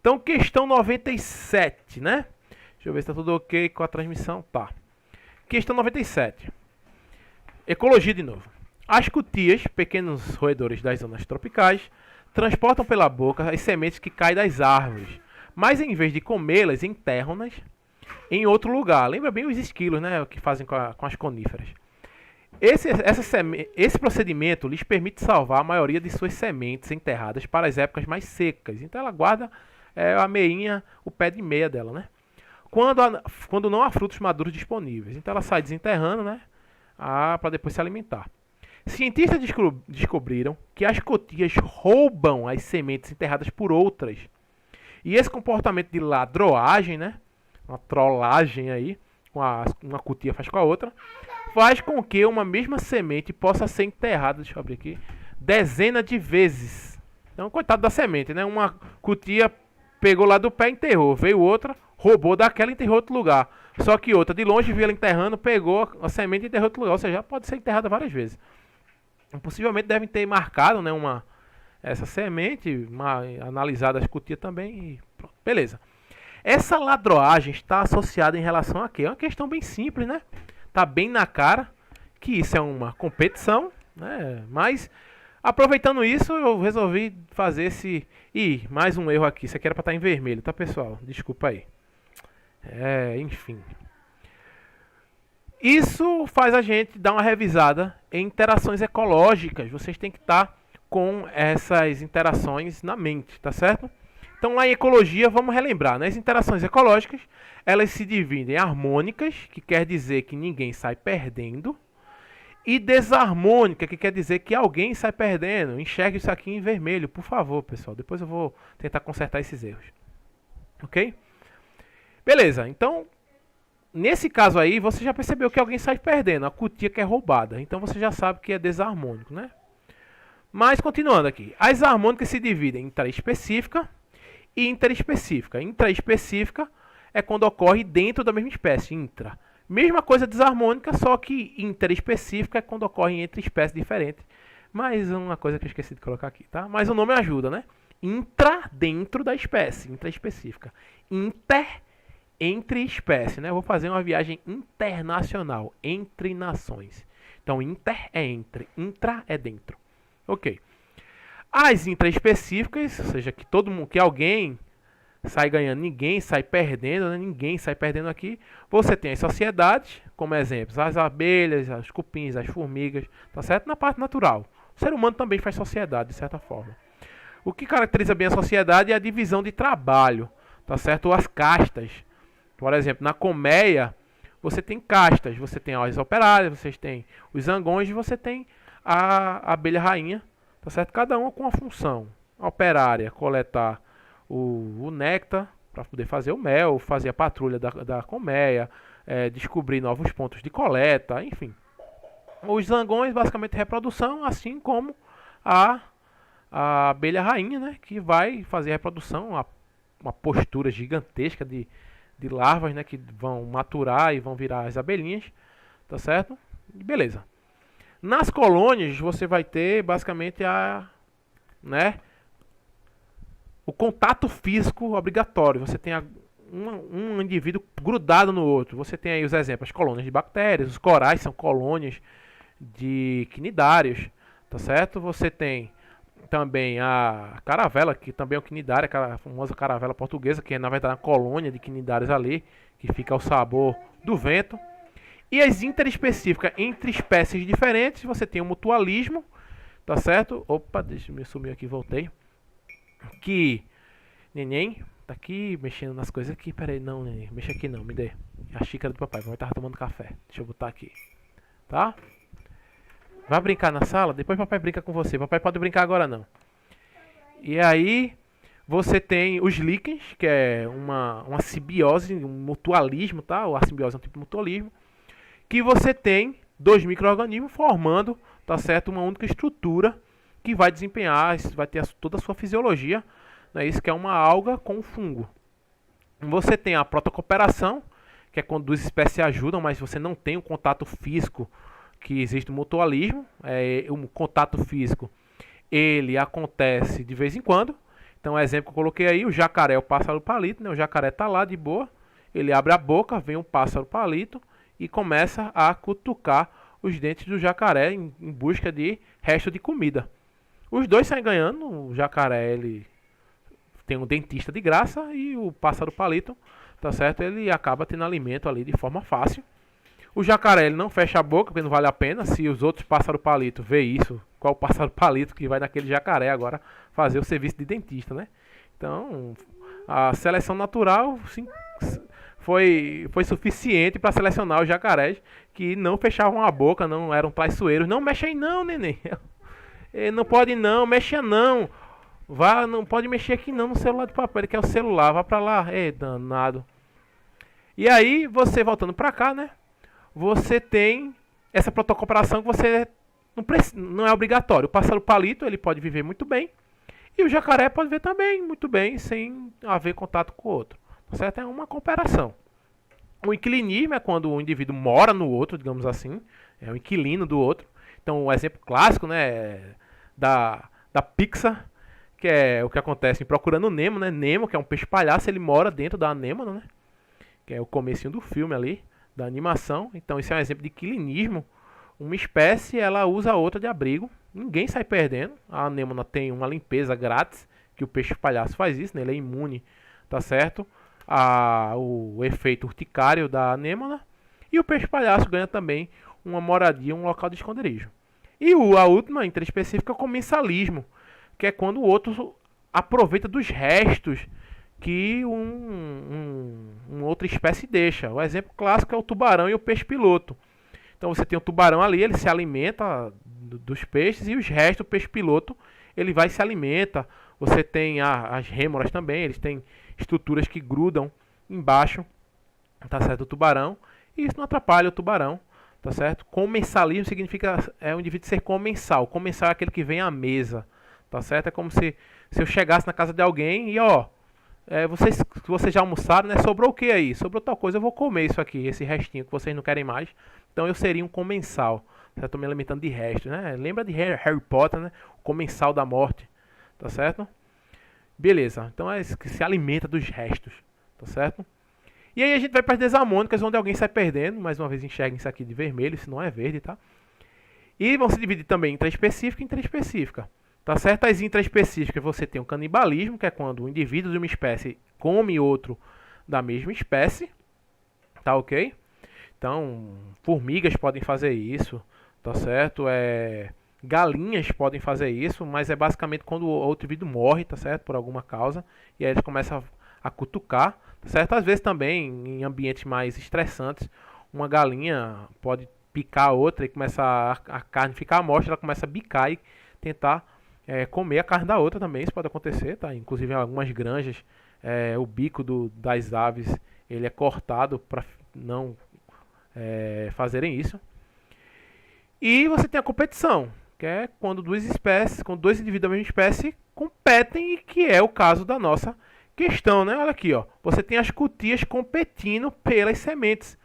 Então, questão 97, né? Deixa eu ver se tá tudo ok com a transmissão. Tá. Questão 97. Ecologia de novo. As cutias, pequenos roedores das zonas tropicais, transportam pela boca as sementes que caem das árvores, mas em vez de comê-las, enterram-nas em outro lugar. Lembra bem os esquilos, né? O que fazem com as coníferas. Esse procedimento lhes permite salvar a maioria de suas sementes enterradas para as épocas mais secas. Então ela guarda a meinha, o pé de meia dela, né? Quando não há frutos maduros disponíveis. Então ela sai desenterrando, né? Para depois se alimentar. Cientistas descobriram que as cotias roubam as sementes enterradas por outras. E esse comportamento de ladroagem, né? Uma trollagem aí, uma cutia faz com a outra, faz com que uma mesma semente possa ser enterrada, deixa eu abrir aqui, dezenas de vezes. Então, coitado da semente, né? Uma cutia pegou lá do pé e enterrou. Veio outra, roubou daquela e enterrou em outro lugar. Só que outra, de longe, viu ela enterrando, pegou a semente e enterrou em outro lugar. Ou seja, pode ser enterrada várias vezes. Possivelmente devem ter marcado, né, essa semente, analisado as cutias também e pronto. Beleza. Essa ladroagem está associada em relação a quê? É uma questão bem simples, né? Tá bem na cara que isso é uma competição, né? Mas aproveitando isso, eu resolvi fazer esse... Ih, mais um erro aqui. Isso aqui era para estar em vermelho, tá, pessoal? Desculpa aí. Enfim. Isso faz a gente dar uma revisada em interações ecológicas. Vocês têm que estar com essas interações na mente, tá certo? Então lá em ecologia, vamos relembrar, né? As interações ecológicas, elas se dividem em harmônicas, que quer dizer que ninguém sai perdendo, e desarmônica, que quer dizer que alguém sai perdendo. Enxergue isso aqui em vermelho, por favor, pessoal. Depois eu vou tentar consertar esses erros. Ok? Beleza, então, nesse caso aí, você já percebeu que alguém sai perdendo, a cutia que é roubada. Então você já sabe que é desarmônico, né? Mas continuando aqui, as harmônicas se dividem em intraespecífica e interespecífica. Intraespecífica é quando ocorre dentro da mesma espécie, intra. Mesma coisa desarmônica, só que interespecífica é quando ocorre entre espécies diferentes. Mais uma coisa que eu esqueci de colocar aqui, tá? Mas o nome ajuda, né? Intra, dentro da espécie, intraespecífica. Inter, entre espécies, né? Eu vou fazer uma viagem internacional, entre nações. Então, inter é entre, intra é dentro. Ok. As intraespecíficas, ou seja, que todo mundo, que alguém sai ganhando, ninguém sai perdendo, né? Ninguém sai perdendo aqui. Você tem as sociedades, como exemplos, as abelhas, os cupins, as formigas, tá certo? Na parte natural. O ser humano também faz sociedade, de certa forma. O que caracteriza bem a sociedade é a divisão de trabalho, tá certo? Ou as castas. Por exemplo, na colmeia, você tem castas, você tem as operárias, você tem os zangões e você tem a abelha rainha, tá certo? Cada uma com uma função. A operária, coletar o néctar para poder fazer o mel, fazer a patrulha da colmeia, descobrir novos pontos de coleta, enfim. Os zangões, basicamente, reprodução, assim como a abelha rainha, né? Que vai fazer a reprodução, uma postura gigantesca de larvas, né? Que vão maturar e vão virar as abelhinhas, tá certo? E beleza. Nas colônias, você vai ter, basicamente, o contato físico obrigatório. Você tem um indivíduo grudado no outro. Você tem aí os exemplos, as colônias de bactérias, os corais são colônias de quinidários, tá certo? Você tem também a caravela, que também é um quinidário, aquela famosa caravela portuguesa, que é na verdade uma colônia de quinidários ali, que fica ao sabor do vento. E as interespecíficas entre espécies diferentes, você tem o mutualismo, tá certo? Opa, deixa eu me sumir aqui, voltei. Que neném tá aqui mexendo nas coisas aqui. Pera aí, não, neném, mexa aqui não, me dê a xícara do papai. Vai estar tomando café. Deixa eu botar aqui, tá? Vai brincar na sala, depois papai brinca com você. Papai pode brincar agora não. E aí você tem os líquens, que é uma simbiose, um mutualismo, tá? A simbiose é um tipo de mutualismo, que você tem dois micro-organismos formando, tá certo, uma única estrutura que vai desempenhar, vai ter toda a sua fisiologia, né? Isso que é uma alga com um fungo. Você tem a protocooperação, que é quando duas espécies se ajudam, mas você não tem um contato físico, que existe o mutualismo. O contato físico, ele acontece de vez em quando. Então, o exemplo que eu coloquei aí, o jacaré é o pássaro palito, né? O jacaré tá lá de boa, ele abre a boca, vem um pássaro palito e começa a cutucar os dentes do jacaré em busca de resto de comida. Os dois saem ganhando, o jacaré ele tem um dentista de graça e o pássaro palito, tá certo? Ele acaba tendo alimento ali de forma fácil. O jacaré ele não fecha a boca, porque não vale a pena. Se os outros pássaro palito vê isso, qual o pássaro palito que vai naquele jacaré agora fazer o serviço de dentista, né? Então, a seleção natural sim, foi suficiente para selecionar os jacarés que não fechavam a boca, não eram traiçoeiros. Não mexe aí não, neném. Não pode não, mexa não. Vá, não pode mexer aqui não no celular de papel, ele quer o celular, vá pra lá. Danado. E aí, você voltando pra cá, né? Você tem essa protocooperação que você não é obrigatório. O pássaro palito, ele pode viver muito bem. E o jacaré pode viver também muito bem, sem haver contato com o outro. Certo? É uma cooperação. O inquilinismo é quando o indivíduo mora no outro, digamos assim. É o inquilino do outro. Então, o exemplo clássico, né, da Pixar, que é o que acontece em Procurando Nemo, né? Nemo, que é um peixe palhaço, ele mora dentro da anêmona, né? Que é o comecinho do filme ali, da animação. Então, isso é um exemplo de inquilinismo. Uma espécie, ela usa a outra de abrigo. Ninguém sai perdendo. A anêmona tem uma limpeza grátis, que o peixe palhaço faz isso, né? Ele é imune, tá certo? O efeito urticário da anêmona. E o peixe palhaço ganha também uma moradia, um local de esconderijo. E a última, interespecífica, é o comensalismo, que é quando o outro aproveita dos restos que uma outra espécie deixa. O exemplo clássico é o tubarão e o peixe-piloto. Então você tem o tubarão ali, ele se alimenta dos peixes, e os restos do peixe-piloto, ele vai e se alimenta. Você tem as rêmoras também, eles têm estruturas que grudam embaixo, tá certo, do tubarão, e isso não atrapalha o tubarão, tá certo? Comensalismo significa o indivíduo ser comensal. Comensal é aquele que vem à mesa, tá certo? É como se eu chegasse na casa de alguém e vocês já almoçaram, né? Sobrou o que aí? Sobrou tal coisa, eu vou comer isso aqui, esse restinho que vocês não querem mais. Então eu seria um comensal. Eu estou me alimentando de restos, né? Lembra de Harry Potter, né? O comensal da morte, tá certo? Beleza, então é esse que se alimenta dos restos, tá certo? E aí a gente vai para as desarmônicas, onde alguém sai perdendo. Mais uma vez, enxerguem isso aqui de vermelho, isso não é verde, tá? E vão se dividir também em intraespecífica e intraespecífica. Tá certo? As intraespecíficas você tem o canibalismo, que é quando um indivíduo de uma espécie come outro da mesma espécie. Tá ok? Então, formigas podem fazer isso, tá certo? Galinhas podem fazer isso, mas é basicamente quando o outro indivíduo morre, tá certo? Por alguma causa. E aí eles começam a cutucar, tá certo? Às vezes também, em ambientes mais estressantes, uma galinha pode picar a outra e começa a carne ficar à mostra, ela começa a bicar e tentar comer a carne da outra também. Isso pode acontecer, tá? Inclusive em algumas granjas, o bico das aves ele é cortado para não fazerem isso. E você tem a competição, que é quando duas indivíduos da mesma espécie competem, e que é o caso da nossa questão, né? Olha aqui, ó. Você tem as cutias competindo pelas sementes.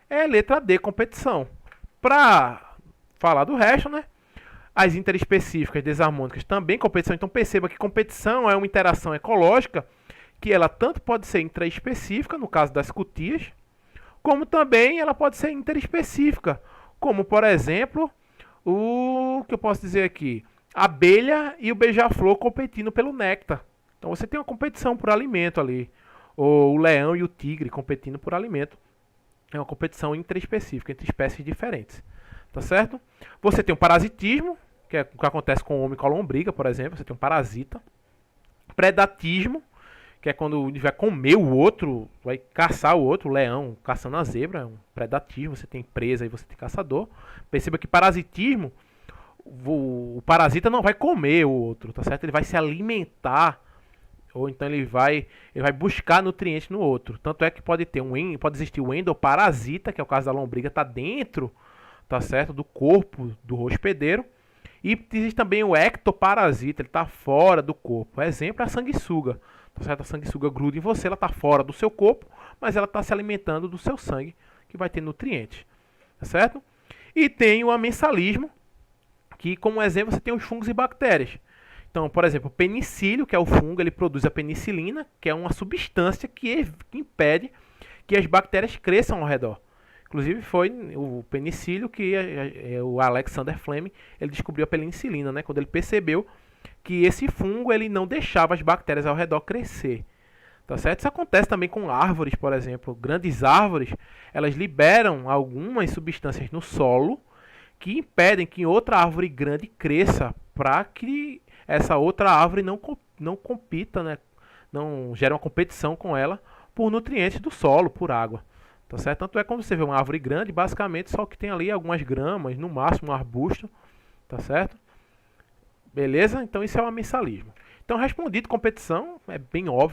É letra D, competição. Para falar do resto, né? As interespecíficas desarmônicas também competição. Então perceba que competição é uma interação ecológica que ela tanto pode ser intraespecífica, no caso das cutias, como também ela pode ser interespecífica, como por exemplo, o que eu posso dizer aqui, a abelha e o beija-flor competindo pelo néctar. Então você tem uma competição por alimento ali, ou o leão e o tigre competindo por alimento. É uma competição intraespecífica entre espécies diferentes, tá certo? Você tem o parasitismo, que é o que acontece com o homem com a lombriga, por exemplo. Você tem um parasita. Predatismo, que é quando ele vai comer o outro, vai caçar o outro, o leão caçando a zebra, é um predatismo. Você tem presa e você tem caçador. Perceba que parasitismo, o parasita não vai comer o outro, tá certo? Ele vai se alimentar, ou então ele vai buscar nutrientes no outro. Tanto é que pode existir o endoparasita, que é o caso da lombriga, tá dentro, tá certo, do corpo do hospedeiro. E existe também o ectoparasita, ele está fora do corpo. Exemplo é a sanguessuga. Tá certo? A sanguessuga gruda em você, ela está fora do seu corpo, mas ela está se alimentando do seu sangue, que vai ter nutrientes. Tá certo? E tem o amensalismo, que como exemplo você tem os fungos e bactérias. Então, por exemplo, o penicílio, que é o fungo, ele produz a penicilina, que é uma substância que impede que as bactérias cresçam ao redor. Inclusive foi o penicílio que o Alexander Fleming ele descobriu a penicilina, né? Quando ele percebeu que esse fungo ele não deixava as bactérias ao redor crescer. Tá certo? Isso acontece também com árvores, por exemplo. Grandes árvores, elas liberam algumas substâncias no solo que impedem que outra árvore grande cresça para que essa outra árvore não compita, né? Não gera uma competição com ela por nutrientes do solo, por água. Tá certo? Tanto é como você vê uma árvore grande, basicamente só que tem ali algumas gramas, no máximo um arbusto, tá certo? Beleza? Então isso é o amensalismo. Então respondido competição, é bem óbvio.